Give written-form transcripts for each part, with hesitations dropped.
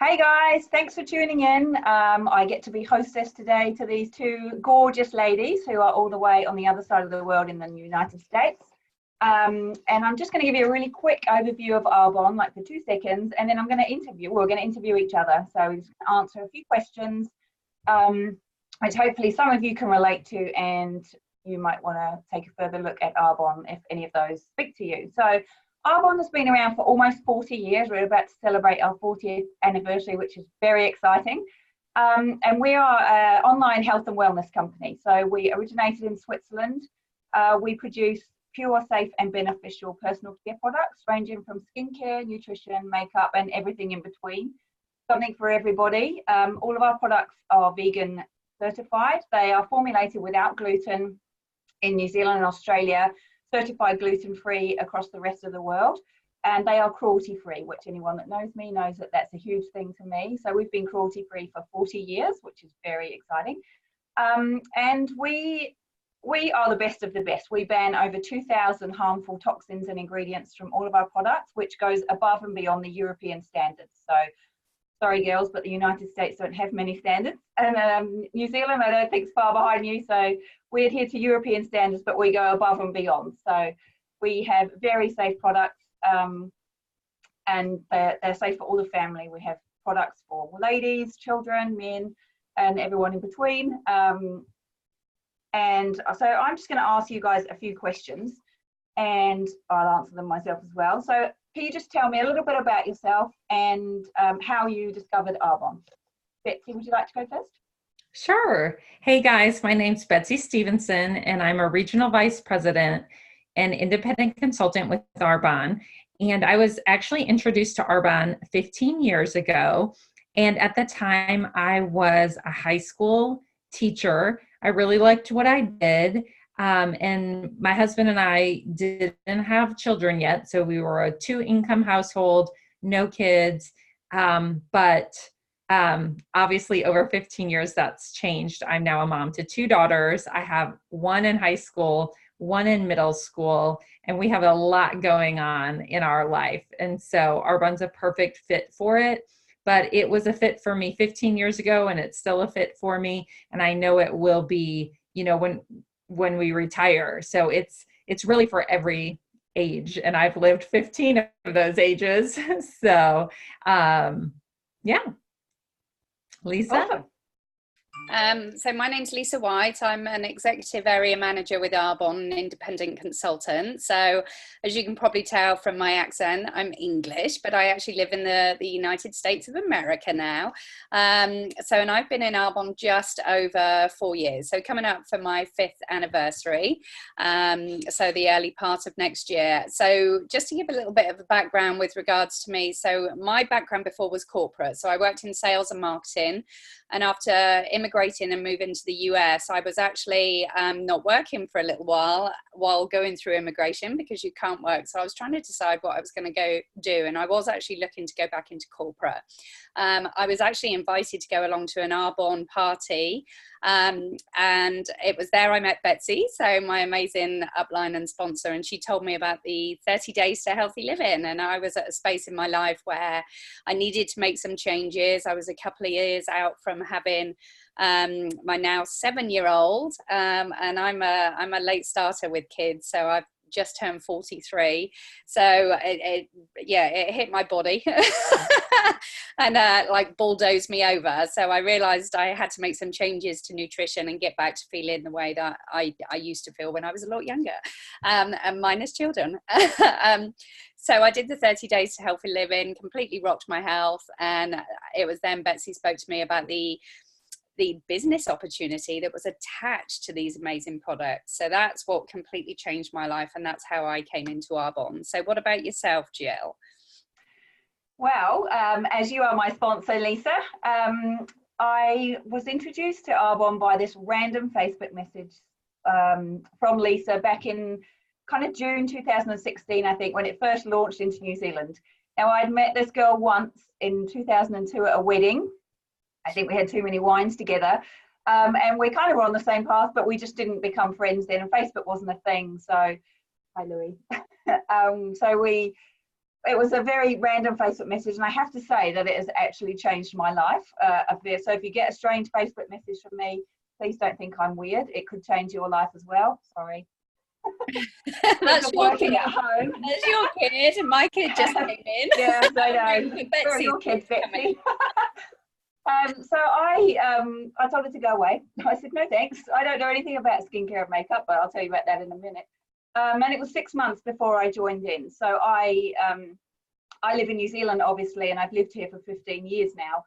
Hey guys, thanks for tuning in. I get to be hostess today to these two gorgeous ladies who are all the way on the other side of the world in the United States. And I'm just going to give you a really quick overview of Arbonne, like for 2 seconds, and then we're going to interview each other. So we're just going to answer a few questions, which hopefully some of you can relate to, and you might want to take a further look at Arbonne if any of those speak to you. So Arbonne has been around for almost 40 years. We're about to celebrate our 40th anniversary, which is very exciting. And we are an online health and wellness company. So we originated in Switzerland. We produce pure, safe and beneficial personal care products ranging from skincare, nutrition, makeup and everything in between. Something for everybody. All of our products are vegan certified. They are formulated without gluten in New Zealand and Australia, certified gluten-free across the rest of the world, and they are cruelty-free, which anyone that knows me knows that that's a huge thing to me. So we've been cruelty-free for 40 years, which is very exciting. And we are the best of the best. We ban over 2,000 harmful toxins and ingredients from all of our products, which goes above and beyond the European standards. So sorry girls, but the United States don't have many standards, and New Zealand I don't think is far behind you. So we adhere to European standards, but we go above and beyond. So we have very safe products, and they're safe for all the family. We have products for ladies, children, men, and everyone in between. And so I'm just going to ask you guys a few questions, and I'll answer them myself as well. So can you just tell me a little bit about yourself and how you discovered Arbonne? Betsy, would you like to go first? Sure. Hey guys, my name's Betsy Stevenson, and I'm a regional vice president and independent consultant with Arbonne. And I was actually introduced to Arbonne 15 years ago. And at the time, I was a high school teacher. I really liked what I did. And my husband and I didn't have children yet. So we were a 2-income household, no kids. But obviously over 15 years, that's changed. I'm now a mom to 2 daughters. I have one in high school, one in middle school, and we have a lot going on in our life. And so Arbonne's a perfect fit for it. But it was a fit for me 15 years ago, and it's still a fit for me. And I know it will be, when we retire. So it's really for every age. And I've lived 15 of those ages. So, yeah. Lisa? Awesome. So my name's Lisa White. I'm an executive area manager with Arbonne, an independent consultant. So as you can probably tell from my accent, I'm English, but I actually live in the United States of America now. And I've been in Arbonne just over 4 years. So coming up for my 5th anniversary. So the early part of next year. So just to give a little bit of a background with regards to me. So my background before was corporate. So I worked in sales and marketing. And after immigrating and moving to the US, I was actually not working for a little while going through immigration because you can't work. So I was trying to decide what I was going to go do. And I was actually looking to go back into corporate. I was actually invited to go along to an Arbonne party. And it was there I met Betsy, so my amazing upline and sponsor, and she told me about the 30 days to healthy living. And I was at a space in my life where I needed to make some changes. I was a couple of years out from having my now 7-year-old, and I'm a late starter with kids, so I've just turned 43. So it hit my body and like bulldozed me over. So I realized I had to make some changes to nutrition and get back to feeling the way that I used to feel when I was a lot younger, and minus children. So I did the 30 days to healthy living, completely rocked my health. And it was then Betsy spoke to me about the business opportunity that was attached to these amazing products. So that's what completely changed my life. And that's how I came into Arbonne. So what about yourself, Jill? Well, as you are my sponsor, Lisa, I was introduced to Arbonne by this random Facebook message from Lisa back in kind of June 2016, I think, when it first launched into New Zealand. Now, I'd met this girl once in 2002 at a wedding. I think we had too many wines together, and we kind of were on the same path, but we just didn't become friends then, and Facebook wasn't a thing. So, hi Louis. So we it was a very random Facebook message, and I have to say that it has actually changed my life a bit. So if you get a strange Facebook message from me, please don't think I'm weird. It could change your life as well. Sorry. That's your working kid. at home. That's your kid, and my kid just came in. Yes, I know. Where are your kids, Betsy? So I told her to go away. I said, no thanks. I don't know anything about skincare and makeup, but I'll tell you about that in a minute. And it was 6 months before I joined in. So I live in New Zealand, obviously, and I've lived here for 15 years now.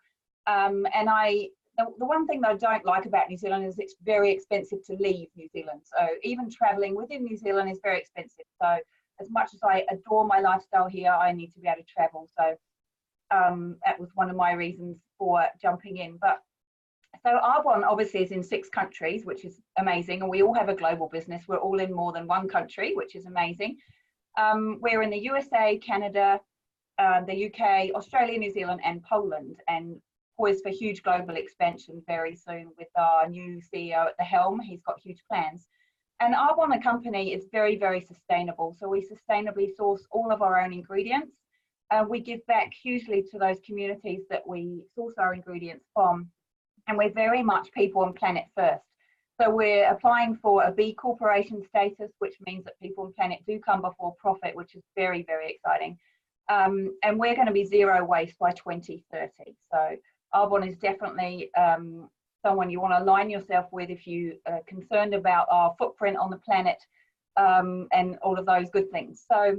And the one thing that I don't like about New Zealand is it's very expensive to leave New Zealand. So even traveling within New Zealand is very expensive. So as much as I adore my lifestyle here, I need to be able to travel. So that was one of my reasons for jumping in. But so Arbonne obviously is in 6 countries, which is amazing. And we all have a global business. We're all in more than one country, which is amazing. We're in the USA, Canada, the UK, Australia, New Zealand, and Poland, and poised for huge global expansion very soon with our new CEO at the helm. He's got huge plans. And Arbonne, a company, is very, very sustainable. So we sustainably source all of our own ingredients. We give back hugely to those communities that we source our ingredients from. And we're very much people and planet first. So we're applying for a B Corporation status, which means that people and planet do come before profit, which is very, very exciting. And we're going to be zero waste by 2030. So Arbonne is definitely someone you want to align yourself with if you are concerned about our footprint on the planet and all of those good things. So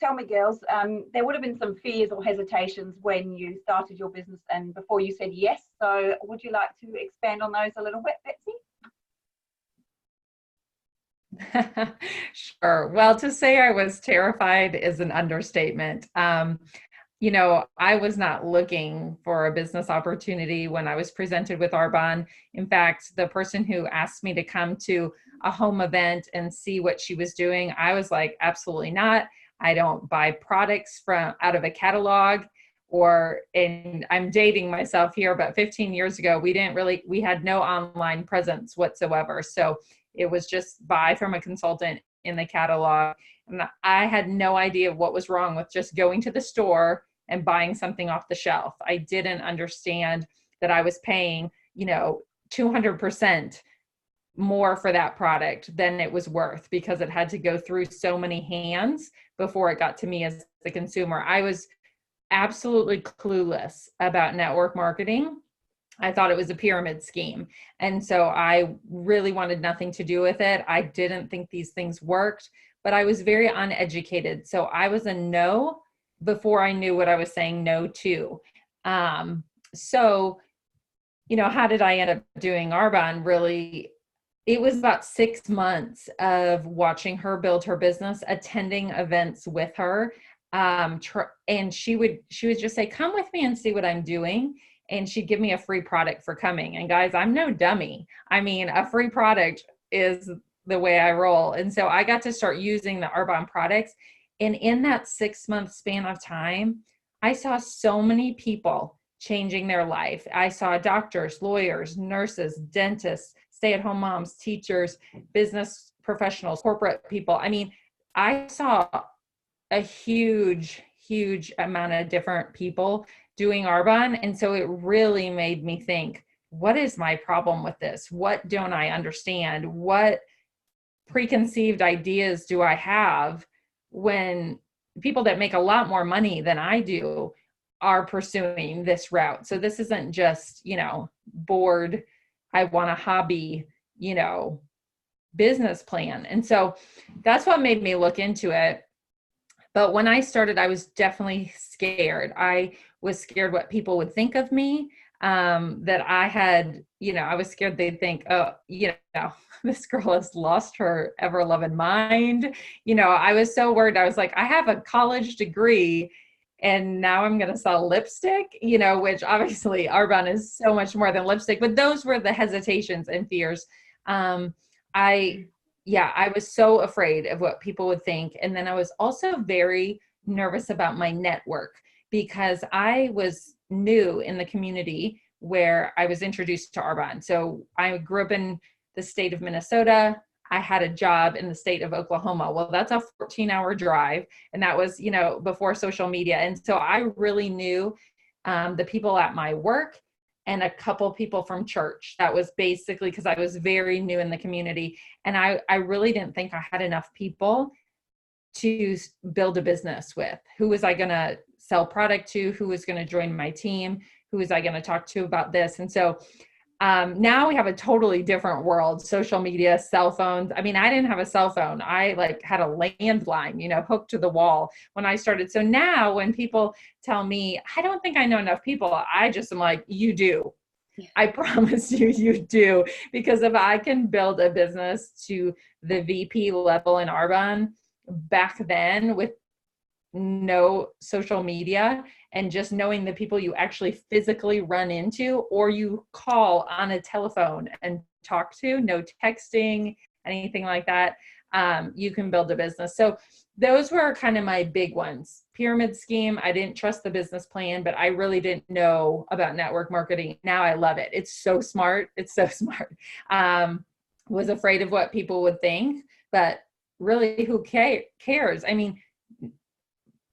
tell me, girls, there would have been some fears or hesitations when you started your business and before you said yes. So would you like to expand on those a little bit, Betsy? Sure. Well, to say I was terrified is an understatement. You know, I was not looking for a business opportunity when I was presented with Arbonne. In fact, the person who asked me to come to a home event and see what she was doing, I was like, absolutely not. I don't buy products from out of a catalog, and I'm dating myself here, but 15 years ago, we had no online presence whatsoever. So it was just buy from a consultant in the catalog. And I had no idea what was wrong with just going to the store and buying something off the shelf. I didn't understand that I was paying, 200% more for that product than it was worth because it had to go through so many hands before it got to me as the consumer. I was absolutely clueless about network marketing. I thought it was a pyramid scheme. And so I really wanted nothing to do with it. I didn't think these things worked, but I was very uneducated. So I was a no before I knew what I was saying no to. So, how did I end up doing Arbonne? Really, it was about 6 months of watching her build her business, attending events with her. And she would just say, come with me and see what I'm doing. And she'd give me a free product for coming. And guys, I'm no dummy. I mean, a free product is the way I roll. And so I got to start using the Arbonne products. And in that 6 month span of time, I saw so many people changing their life. I saw doctors, lawyers, nurses, dentists, stay-at-home moms, teachers, business professionals, corporate people. I mean, I saw a huge amount of different people doing Arbonne. And so it really made me think, what is my problem with this? What don't I understand? What preconceived ideas do I have when people that make a lot more money than I do are pursuing this route? So this isn't just, bored, I want a hobby, business plan. And so that's what made me look into it. But when I started, I was definitely scared. I was scared what people would think of me, that I had, I was scared they'd think, oh, this girl has lost her ever-loving mind. I was so worried. I was like, I have a college degree and now I'm going to sell lipstick, which obviously Arbonne is so much more than lipstick, but those were the hesitations and fears. I was so afraid of what people would think. And then I was also very nervous about my network because I was new in the community where I was introduced to Arbonne. So I grew up in the state of Minnesota. I had a job in the state of Oklahoma. Well, that's a 14-hour drive. And that was, before social media. And so I really knew the people at my work and a couple people from church. That was basically because I was very new in the community. And I really didn't think I had enough people to build a business with. Who was I going to sell product to? Who was going to join my team? Who was I going to talk to about this? And so now we have a totally different world, social media, cell phones. I mean, I didn't have a cell phone. I had a landline, hooked to the wall when I started. So now when people tell me, I don't think I know enough people, I just am like, you do. Yeah. I promise you, you do. Because if I can build a business to the VP level in Arbonne back then with no social media and just knowing the people you actually physically run into or you call on a telephone and talk to, no texting, anything like that, you can build a business. So those were kind of my big ones. Pyramid scheme, I didn't trust the business plan, but I really didn't know about network marketing. Now I love it. It's so smart. It's so smart. Was afraid of what people would think, but really who cares? I mean,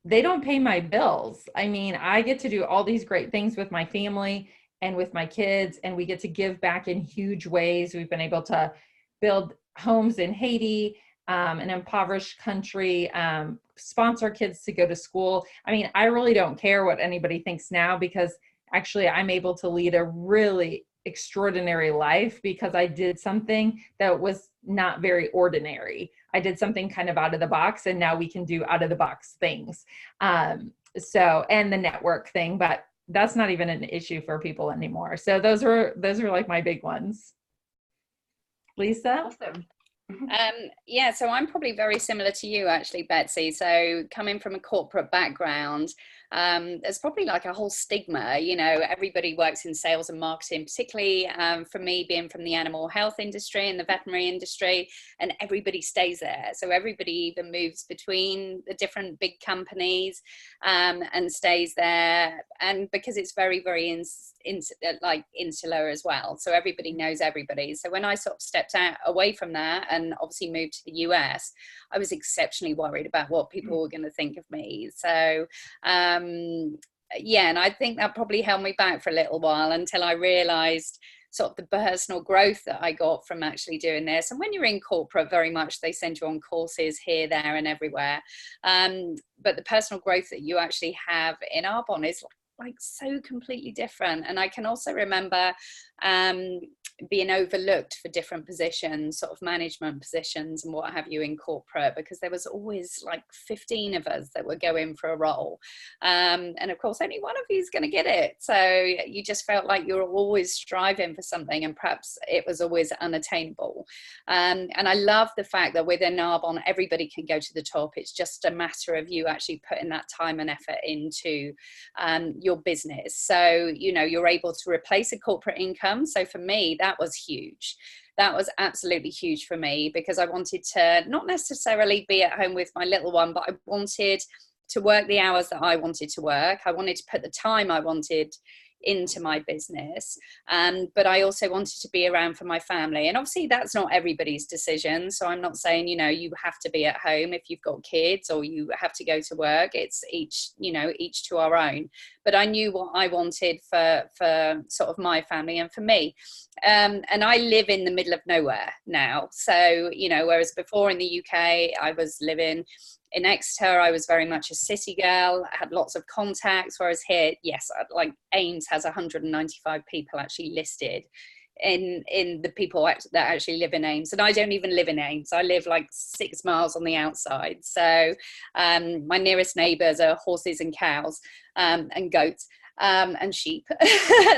they don't pay my bills. I mean, I get to do all these great things with my family and with my kids, and we get to give back in huge ways. We've been able to build homes in Haiti, an impoverished country, sponsor kids to go to school. I mean, I really don't care what anybody thinks now because actually I'm able to lead a really extraordinary life because I did something that was not very ordinary. I did something kind of out of the box, and now we can do out of the box things. And the network thing, but that's not even an issue for people anymore. So those are like my big ones. Lisa? Awesome. Yeah, so I'm probably very similar to you actually, Betsy. So coming from a corporate background, there's probably like a whole stigma, everybody works in sales and marketing, particularly for me being from the animal health industry and the veterinary industry, and everybody stays there. So everybody even moves between the different big companies and stays there. And because it's very, very insular as well. So everybody knows everybody. So when I sort of stepped out away from that and obviously moved to the US, I was exceptionally worried about what people were going to think of me. So and I think that probably held me back for a little while until I realized sort of the personal growth that I got from actually doing this. And when you're in corporate, very much they send you on courses here, there and everywhere. But the personal growth that you actually have in Arbonne is like so completely different. And I can also remember being overlooked for different positions, sort of management positions and what have you in corporate, because there was always like 15 of us that were going for a role. And of course, only one of you is going to get it. So you just felt like you were always striving for something and perhaps it was always unattainable. And I love the fact that within Arbonne, everybody can go to the top. It's just a matter of you actually putting that time and effort into your business. So, you're able to replace a corporate income. So for me, that was huge. That was absolutely huge for me because I wanted to not necessarily be at home with my little one, but I wanted to work the hours that I wanted to work. I wanted to put the time I wanted into my business, but I also wanted to be around for my family. And obviously that's not everybody's decision, so I'm not saying you have to be at home if you've got kids or you have to go to work. It's each to our own. But I knew what I wanted for sort of my family and for me, and I live in the middle of nowhere now. So whereas before in the UK I was living in Exeter, I was very much a city girl. I had lots of contacts, whereas here, yes, like Ames has 195 people actually listed in the people that actually live in Ames. And I don't even live in Ames. I live like 6 miles on the outside. So my nearest neighbours are horses and cows and goats. And sheep.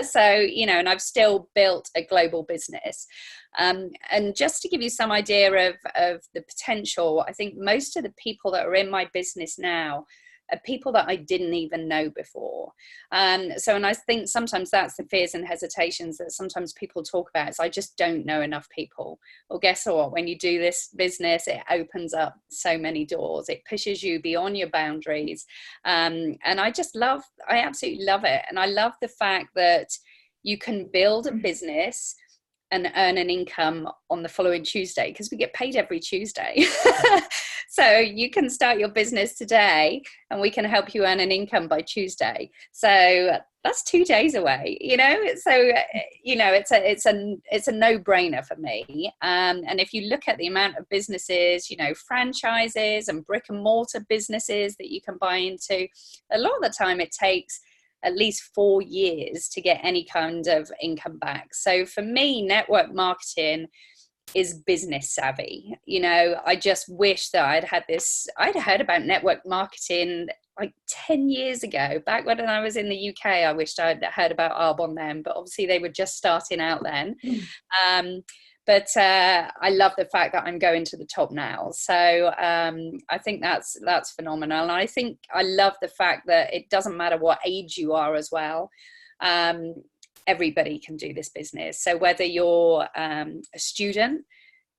So, and I've still built a global business. And just to give you some idea of the potential, I think most of the people that are in my business now are people that I didn't even know before. And I think sometimes that's the fears and hesitations that sometimes people talk about is I just don't know enough people. Well, guess what? When you do this business, it opens up so many doors. It pushes you beyond your boundaries. And I absolutely love it. And I love the fact that you can build a business and earn an income on the following Tuesday, because we get paid every Tuesday. So you can start your business today and we can help you earn an income by Tuesday. So that's 2 days away, you know? So, you know, it's a no-brainer for me. And if you look at the amount of businesses, you know, franchises and brick and mortar businesses that you can buy into, a lot of the time it takes at least 4 years to get any kind of income back. So for me, network marketing is business savvy. You know, I just wish that I'd heard about network marketing like 10 years ago, back when I was in the UK. I wished I'd heard about Arbonne then, but obviously they were just starting out then. But I love the fact that I'm going to the top now. So I think that's phenomenal. And I think I love the fact that it doesn't matter what age you are as well. Everybody can do this business. So whether you're a student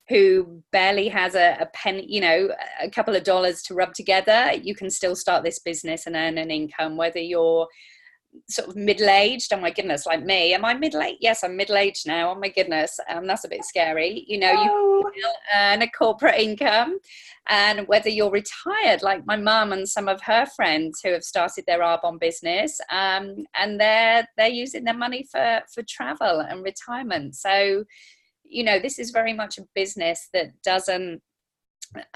who barely has a penny, you know, a couple of dollars to rub together, you can still start this business and earn an income. Whether you're sort of middle-aged, oh my goodness, like me, am I middle-aged? Yes, I'm middle-aged now. Oh my goodness, that's a bit scary. You know, you can still earn a corporate income. And whether you're retired, like my mum and some of her friends who have started their Arbonne business, and they're using their money for travel and retirement. So, you know, this is very much a business that doesn't,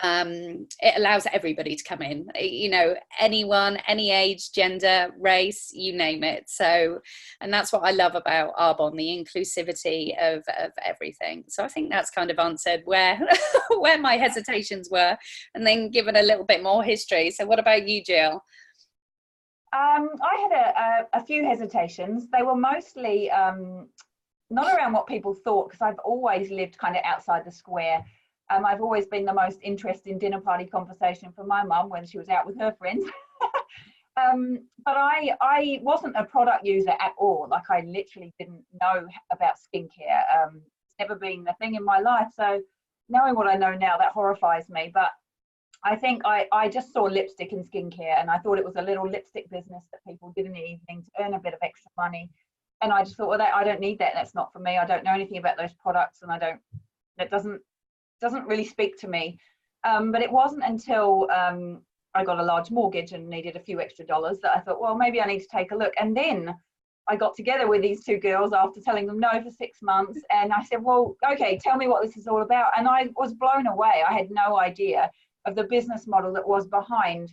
it allows everybody to come in, you know, anyone, any age, gender, race, you name it. So, and that's what I love about Arbonne, the inclusivity of everything. So I think that's kind of answered where where my hesitations were, and then given a little bit more history. So what about you, Jill? I had a few hesitations. They were mostly not around what people thought, because I've always lived kind of outside the square. I've always been the most interesting dinner party conversation for my mum when she was out with her friends. But I wasn't a product user at all. Like, I literally didn't know about skincare. It's never been a thing in my life. So knowing what I know now, that horrifies me. But I think I just saw lipstick and skincare, and I thought it was a little lipstick business that people did in the evening to earn a bit of extra money. And I just thought, well, I don't need that. That's not for me. I don't know anything about those products, and it doesn't really speak to me. But it wasn't until I got a large mortgage and needed a few extra dollars that I thought, well, maybe I need to take a look. And then I got together with these two girls after telling them no for 6 months. And I said, well, okay, tell me what this is all about. And I was blown away. I had no idea of the business model that was behind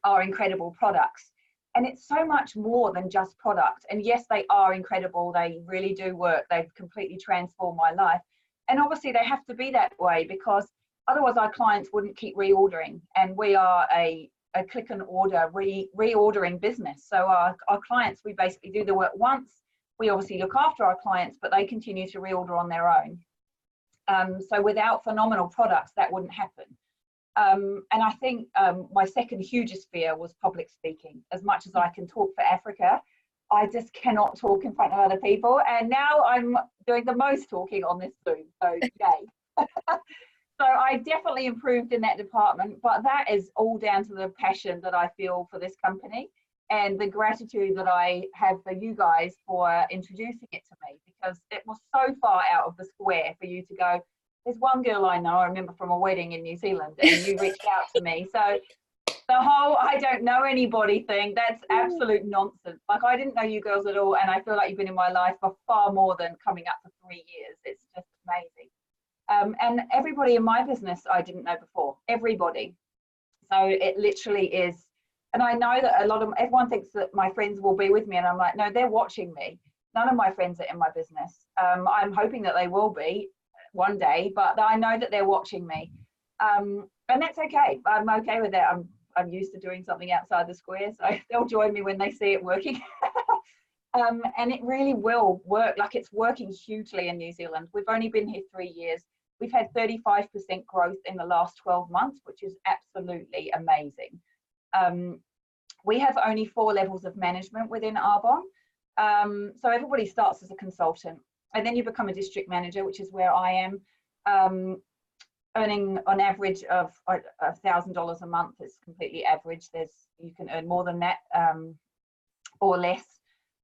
our incredible products. And it's so much more than just product. And yes, they are incredible. They really do work. They've completely transformed my life. And obviously they have to be that way, because otherwise our clients wouldn't keep reordering. And we are a click and order reordering business. So our clients, we basically do the work once. We obviously look after our clients, but they continue to reorder on their own. So without phenomenal products, that wouldn't happen. And I think my second hugest fear was public speaking. As much as I can talk for Africa, I just cannot talk in front of other people. And now I'm doing the most talking on this Zoom, so yay. So I definitely improved in that department, but that is all down to the passion that I feel for this company and the gratitude that I have for you guys for introducing it to me, because it was so far out of the square for you to go, there's one girl I know, I remember from a wedding in New Zealand, and you reached out to me. So the whole I don't know anybody thing, that's absolute nonsense. Like, I didn't know you girls at all, and I feel like you've been in my life for far more than coming up to 3 years. It's just amazing. And everybody in my business I didn't know before, everybody. So it literally is, and I know that everyone thinks that my friends will be with me, and I'm like, no, they're watching me. None of my friends are in my business. I'm hoping that they will be one day, but I know that they're watching me. And that's okay. I'm okay with that. I'm used to doing something outside the square, so they'll join me when they see it working. And it really will work. Like, it's working hugely in New Zealand. We've only been here 3 years. We've had 35% growth in the last 12 months, which is absolutely amazing. We have only 4 levels of management within Arbonne. So everybody starts as a consultant, and then you become a district manager, which is where I am, earning on average of $1,000 a month. It's completely average. You can earn more than that, or less.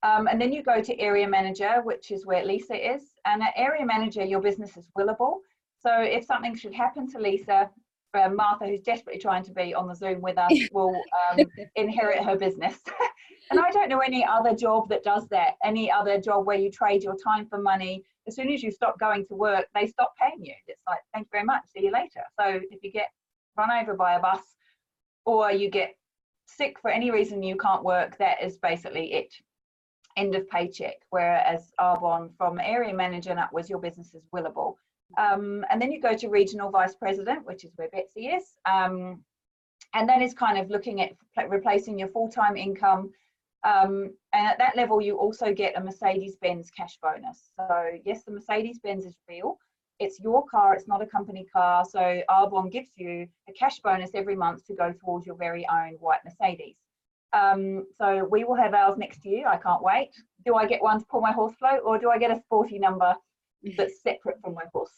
And then you go to area manager, which is where Lisa is. And at area manager, your business is willable. So if something should happen to Lisa, Martha, who's desperately trying to be on the Zoom with us, will inherit her business. And I don't know any other job that does that, any other job where you trade your time for money. As soon as you stop going to work, they stop paying you. It's like, thank you very much, see you later. So if you get run over by a bus or you get sick for any reason you can't work, that is basically it. End of paycheck. Whereas Arbonne, from area manager and upwards, your business is willable. And then you go to regional vice president, which is where Betsy is. And that is kind of looking at replacing your full-time income. And at that level, you also get a Mercedes-Benz cash bonus. So yes, the Mercedes-Benz is real. It's your car, it's not a company car. So Arbonne gives you a cash bonus every month to go towards your very own white Mercedes. So we will have ours next year. I can't wait. Do I get one to pull my horse float, or do I get a sporty number that's separate from my horse?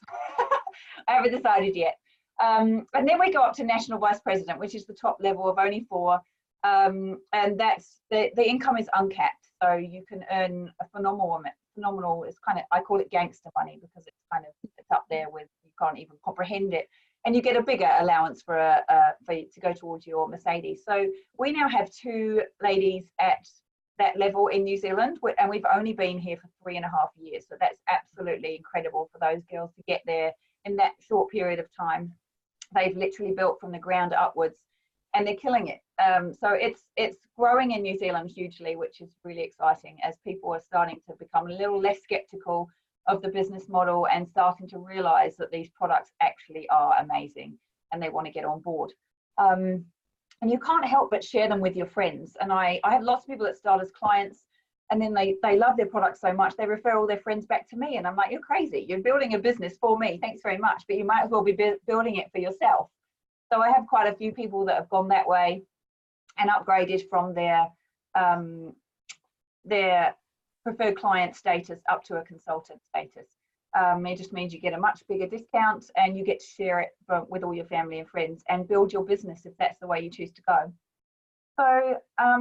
I haven't decided yet. And then we go up to national vice president, which is the top level of only 4. And that's the income is uncapped. So you can earn a phenomenal, it's kind of, I call it gangster money, because it's kind of, it's up there with, you can't even comprehend it. And you get a bigger allowance for to go towards your Mercedes. So we now have 2 ladies at that level in New Zealand, and we've only been here for 3.5 years. So that's absolutely incredible for those girls to get there in that short period of time. They've literally built from the ground upwards, and they're killing it. So it's growing in New Zealand hugely, which is really exciting, as people are starting to become a little less skeptical of the business model and starting to realize that these products actually are amazing and they want to get on board. And you can't help but share them with your friends. And I have lots of people that start as clients, and then they love their products so much they refer all their friends back to me, and I'm like, you're crazy, you're building a business for me, thanks very much, but you might as well be building it for yourself. So I have quite a few people that have gone that way and upgraded from their preferred client status up to a consultant status. It just means you get a much bigger discount, and you get to share it with all your family and friends and build your business if that's the way you choose to go. So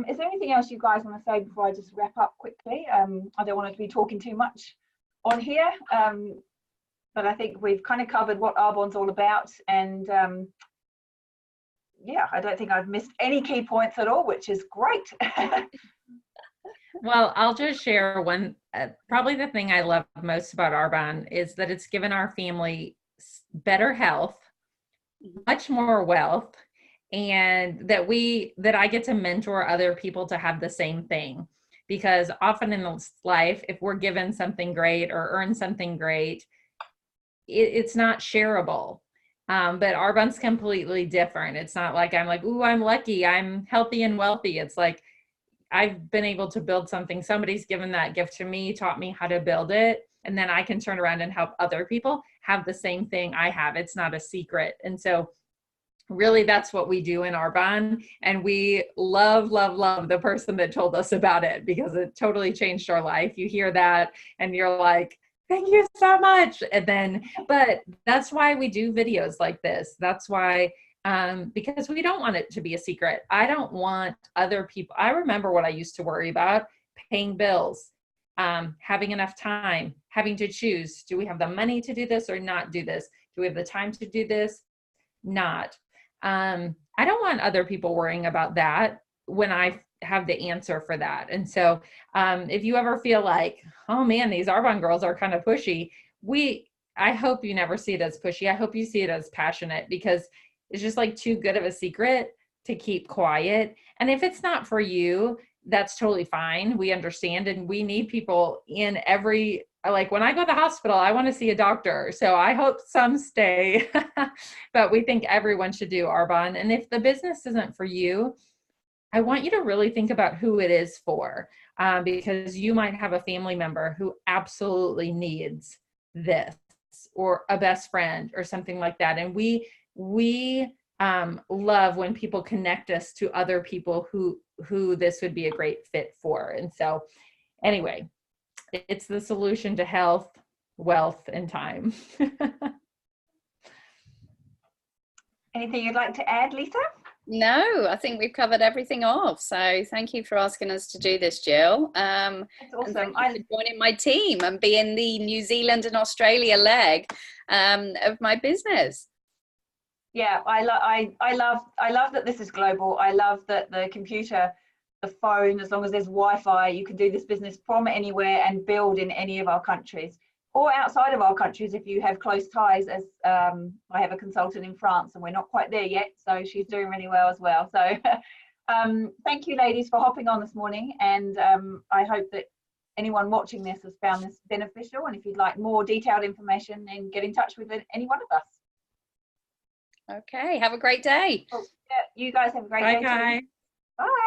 is there anything else you guys want to say before I just wrap up quickly? I don't want to be talking too much on here, but I think we've kind of covered what Arbonne's all about, and yeah, I don't think I've missed any key points at all, which is great. Well, I'll just share one, probably the thing I love most about Arbonne is that it's given our family better health, much more wealth, and that I get to mentor other people to have the same thing. Because often in this life, if we're given something great or earn something great, it's not shareable. But Arbonne's completely different. It's not like I'm like, ooh, I'm lucky, I'm healthy and wealthy. It's like, I've been able to build something. Somebody's given that gift to me, taught me how to build it. And then I can turn around and help other people have the same thing I have. It's not a secret. And so really that's what we do in Arbonne. And we love, love, love the person that told us about it, because it totally changed our life. You hear that and you're like, thank you so much. And then, but that's why we do videos like this. That's why, because we don't want it to be a secret. I don't want other people. I remember what I used to worry about: paying bills, having enough time, having to choose. Do we have the money to do this or not do this? Do we have the time to do this? Not. I don't want other people worrying about that when I have the answer for that. And so if you ever feel like, oh man, these Arbonne girls are kind of pushy, I hope you never see it as pushy. I hope you see it as passionate, because it's just like too good of a secret to keep quiet. And if it's not for you, that's totally fine. We understand. And we need people in every, like when I go to the hospital, I want to see a doctor. So I hope some stay, but we think everyone should do Arbonne. And if the business isn't for you, I want you to really think about who it is for, because you might have a family member who absolutely needs this, or a best friend or something like that. And we love when people connect us to other people who this would be a great fit for. And so anyway, it's the solution to health, wealth, and time. Anything you'd like to add, Lisa? No, I think we've covered everything off. So thank you for asking us to do this, Jill. That's And awesome. thank you for joining my team and being the New Zealand and Australia leg of my business. Yeah, I love that this is global. I love that the computer, the phone, as long as there's Wi-Fi, you can do this business from anywhere and build in any of our countries or outside of our countries if you have close ties. As I have a consultant in France and we're not quite there yet, so she's doing really well as well. So thank you, ladies, for hopping on this morning, and I hope that anyone watching this has found this beneficial. And if you'd like more detailed information, then get in touch with any one of us. Okay, have a great day. Oh, yeah, you guys have a great Bye, day too. guys. Bye.